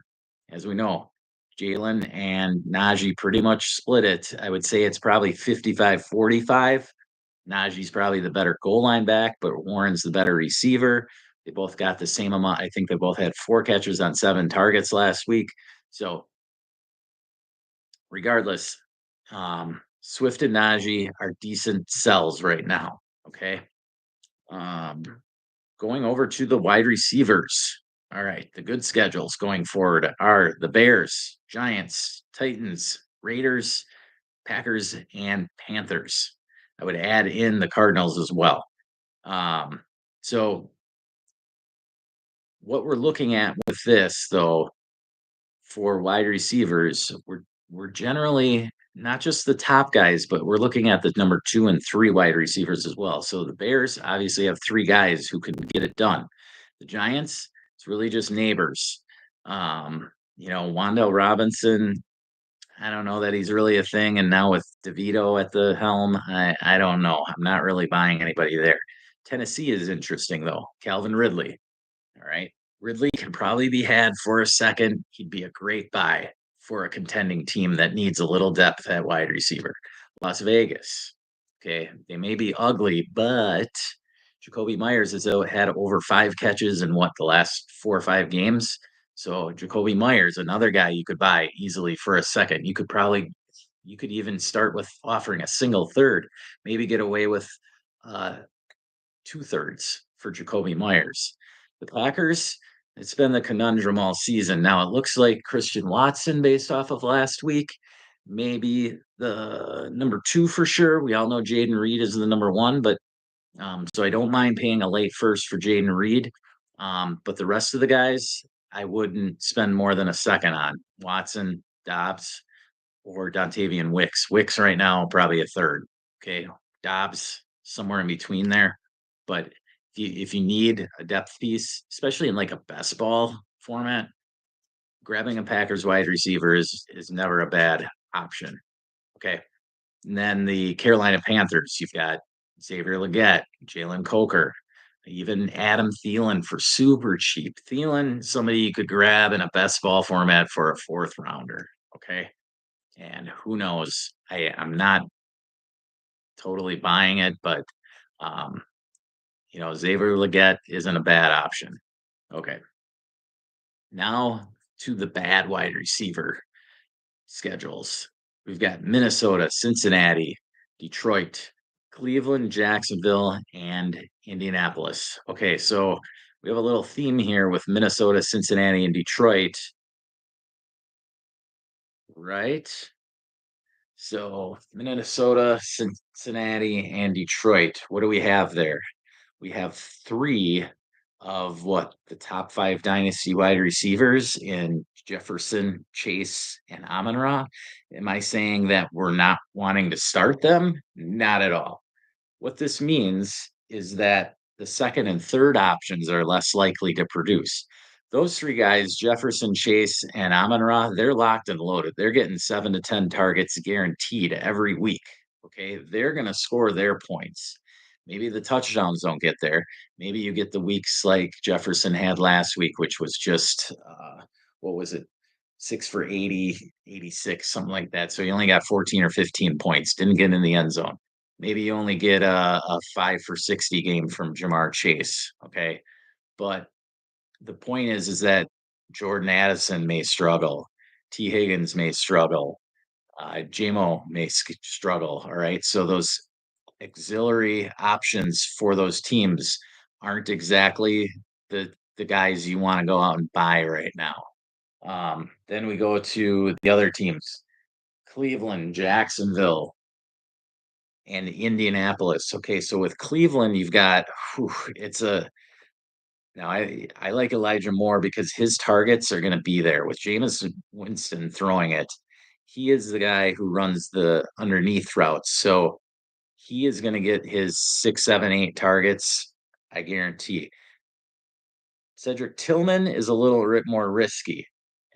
As we know, Jalen and Najee pretty much split it. I would say it's probably 55-45. Najee's probably the better goal line back, but Warren's the better receiver. They both got the same amount. I think they both had 4 catches on 7 targets last week. So regardless, Swift and Najee are decent sells right now. Okay. Um, Going over to the wide receivers. All right. The good schedules going forward are the Bears, Giants, Titans, Raiders, Packers, and Panthers. I would add in the Cardinals as well. So what we're looking at with this, though, for wide receivers, we're generally not just the top guys, but we're looking at the number 2 and 3 wide receivers as well. So the Bears obviously have 3 guys who can get it done. The Giants, it's really just neighbors. Wandale Robinson, I don't know that he's really a thing. And now with DeVito at the helm, I don't know. I'm not really buying anybody there. Tennessee is interesting though. Calvin Ridley. All right. Ridley can probably be had for a second. He'd be a great buy for a contending team that needs a little depth at wide receiver. Las Vegas. Okay. They may be ugly, but Jacoby Myers has had over 5 catches in the last 4 or 5 games. So Jacoby Myers, another guy you could buy easily for a second. You could even start with offering a single third, maybe get away with uh, 2/3 for Jacoby Myers. The Packers, it's been the conundrum all season. Now it looks like Christian Watson, based off of last week, maybe the number 2 for sure. We all know Jaden Reed is the number 1, but so I don't mind paying a late first for Jaden Reed. But the rest of the guys, I wouldn't spend more than a second on. Watson, Dobbs, or Dontavian Wicks. Wicks right now, probably a third. Okay. Dobbs, somewhere in between there. But if you need a depth piece, especially in like a best ball format, grabbing a Packers wide receiver is never a bad option. Okay. And then the Carolina Panthers, you've got Xavier Legette, Jalen Coker, even Adam Thielen for super cheap. Thielen, somebody you could grab in a best ball format for a 4th rounder. Okay. And who knows? I'm not totally buying it, but um, Xavier Legette isn't a bad option. Okay. Now to the bad wide receiver schedules. We've got Minnesota, Cincinnati, Detroit, Cleveland, Jacksonville, and Indianapolis. Okay, so we have a little theme here with Minnesota, Cincinnati, and Detroit, right? So Minnesota, Cincinnati, and Detroit. What do we have there? We have 3 of the top 5 dynasty wide receivers in Jefferson, Chase, and Amon-Ra. Am I saying that we're not wanting to start them? Not at all. What this means is that the second and third options are less likely to produce. Those 3 guys, Jefferson, Chase, and Amon-Ra, they're locked and loaded. They're getting 7 to 10 targets guaranteed every week. Okay. They're going to score their points. Maybe the touchdowns don't get there. Maybe you get the weeks like Jefferson had last week, which was just, what was it? 6 for 80, 86, something like that. So he only got 14 or 15 points, didn't get in the end zone. Maybe you only get a 5 for 60 game from Jamar Chase. Okay. But the point is that Jordan Addison may struggle. T. Higgins may struggle. JMO may struggle. All right. So those auxiliary options for those teams aren't exactly the guys you want to go out and buy right now. Then we go to the other teams: Cleveland, Jacksonville, and Indianapolis. Okay, so with Cleveland, you've got it's a now I like Elijah Moore because his targets are going to be there with Jameis Winston throwing it. He is the guy who runs the underneath routes, so he is going to get his 6, 7, 8 targets. I guarantee. Cedric Tillman is a little bit more risky,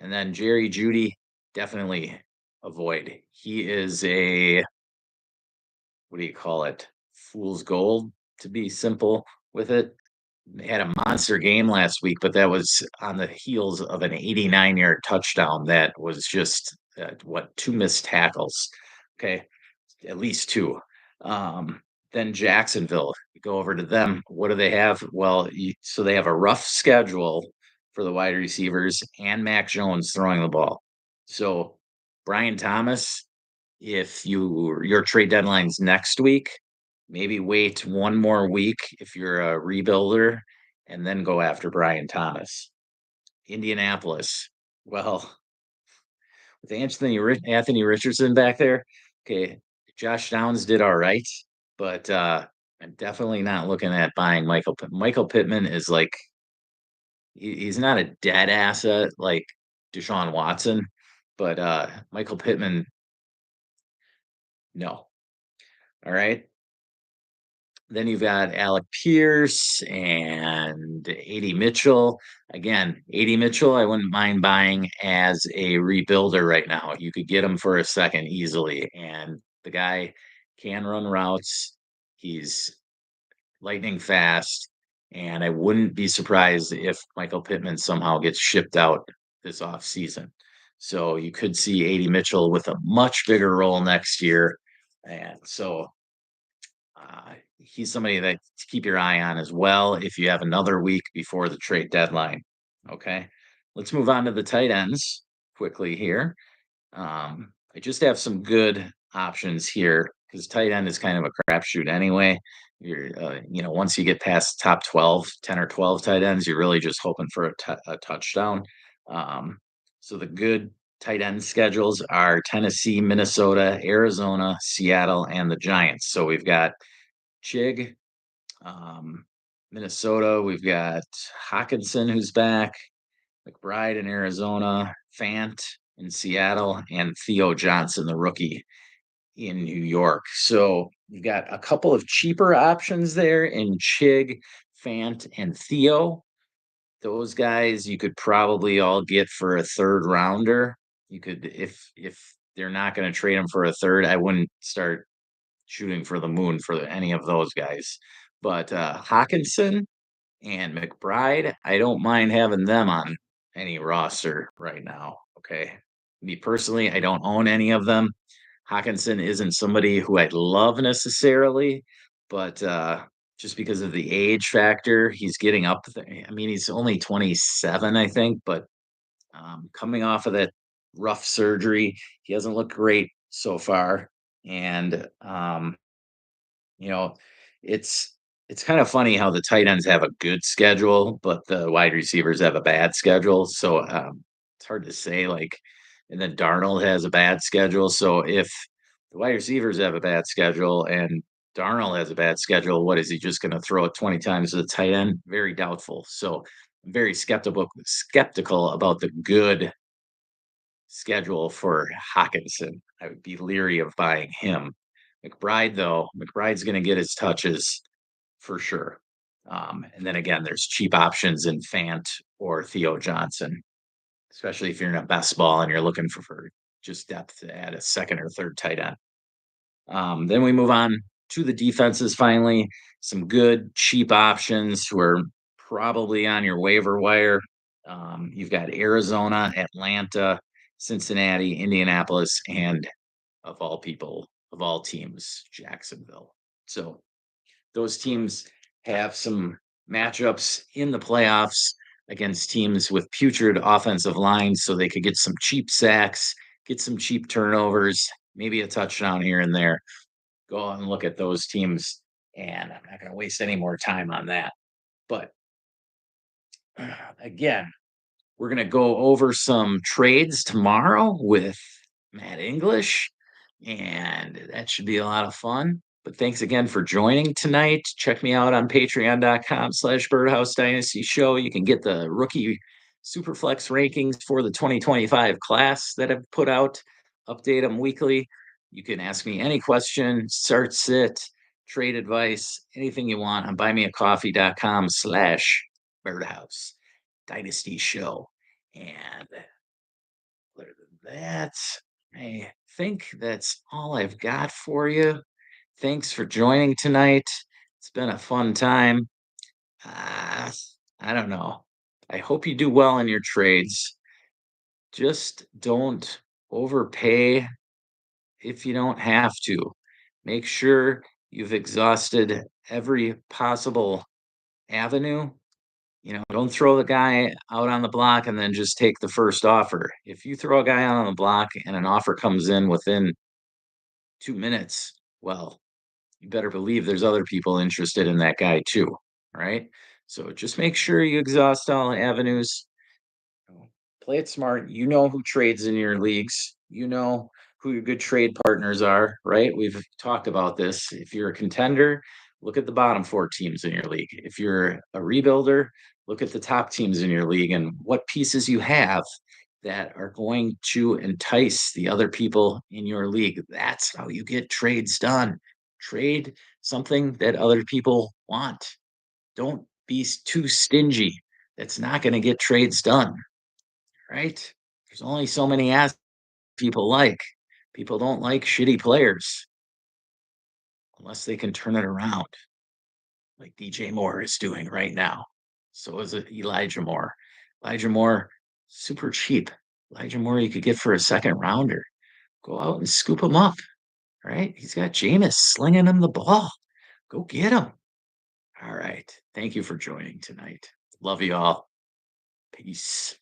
and then Jerry Judy definitely avoid. He is a what do you call it? Fool's gold, to be simple with it. They had a monster game last week, but that was on the heels of an 89-yard touchdown that was just 2 missed tackles. Okay, at least 2. Um, then Jacksonville, go over to them. What do they have? Well, so they have a rough schedule for the wide receivers and Mac Jones throwing the ball. So Brian Thomas, if your trade deadline's next week, maybe wait one more week if you're a rebuilder and then go after Brian Thomas. Indianapolis. Well, with Anthony Richardson back there, okay, Josh Downs did all right, but I'm definitely not looking at buying Michael Pittman is like he's not a dead asset like Deshaun Watson, but Michael Pittman, no. All right. Then you've got Alec Pierce and AD Mitchell. Again, AD Mitchell, I wouldn't mind buying as a rebuilder right now. You could get him for a second easily. And the guy can run routes. He's lightning fast. And I wouldn't be surprised if Michael Pittman somehow gets shipped out this offseason. So you could see AD Mitchell with a much bigger role next year. And so he's somebody that to keep your eye on as well if you have another week before the trade deadline. Okay. Let's move on to the tight ends quickly here. I just have some good options here because tight end is kind of a crapshoot anyway. Once you get past top 12, 10 or 12 tight ends, you're really just hoping for a touchdown. So the good tight end schedules are Tennessee, Minnesota, Arizona, Seattle, and the Giants. So we've got Chig, um, Minnesota. We've got Hawkinson, who's back, McBride in Arizona, Fant in Seattle, and Theo Johnson, the rookie in New York. So you've got a couple of cheaper options there in Chig, Fant, and Theo. Those guys you could probably all get for a third rounder. You could, if they're not going to trade them for a third, I wouldn't start shooting for the moon for any of those guys. But Hawkinson and McBride, I don't mind having them on any roster right now. Okay. Me personally, I don't own any of them. Hawkinson isn't somebody who I love necessarily, but just because of the age factor, he's getting up there. I mean, he's only 27, I think, but coming off of that rough surgery, he hasn't looked great so far. And you know, it's kind of funny how the tight ends have a good schedule, but the wide receivers have a bad schedule. So it's hard to say. Like, and then Darnold has a bad schedule. So if the wide receivers have a bad schedule and Darnold has a bad schedule, what is he just going to throw it 20 times to the tight end? Very doubtful. So I'm very skeptical about the good schedule for Hawkinson. I would be leery of buying him. McBride, though, McBride's going to get his touches for sure. And then again, there's cheap options in Fant or Theo Johnson, especially if you're in a best ball and you're looking for just depth to add a second or third tight end. Then we move on to the defenses finally. Some good, cheap options who are probably on your waiver wire. You've got Arizona, Atlanta, Cincinnati, Indianapolis, and of all people, of all teams, Jacksonville. So those teams have some matchups in the playoffs against teams with putrid offensive lines, so they could get some cheap sacks, get some cheap turnovers, maybe a touchdown here and there. Go out and look at those teams, and I'm not going to waste any more time on that. But again, we're going to go over some trades tomorrow with Matt English, and that should be a lot of fun. But thanks again for joining tonight. Check me out on patreon.com/Birdhouse Dynasty Show. You can get the rookie Superflex rankings for the 2025 class that I've put out, update them weekly. You can ask me any question, start, sit, trade advice, anything you want on buymeacoffee.com/Birdhouse Dynasty Show. And other than that, I think that's all I've got for you. Thanks for joining tonight. It's been a fun time. Uh, I don't know. I hope you do well in your trades. Just don't overpay if you don't have to. Make sure you've exhausted every possible avenue. Don't throw the guy out on the block and then just take the first offer. If you throw a guy out on the block and an offer comes in within 2 minutes, well, you better believe there's other people interested in that guy too. Right. So just make sure you exhaust all avenues. Play it smart. You know who trades in your leagues. You know who your good trade partners are, right? We've talked about this. If you're a contender, look at the bottom four teams in your league. If you're a rebuilder, look at the top teams in your league and what pieces you have that are going to entice the other people in your league. That's how you get trades done. Trade something that other people want. Don't be too stingy. That's not going to get trades done, right? There's only so many assets people like. People don't like shitty players unless they can turn it around, like DJ Moore is doing right now. So is it Elijah Moore. Elijah Moore, super cheap. Elijah Moore, you could get for a second rounder. Go out and scoop him up, right? He's got Jameis slinging him the ball. Go get him. All right. Thank you for joining tonight. Love you all. Peace.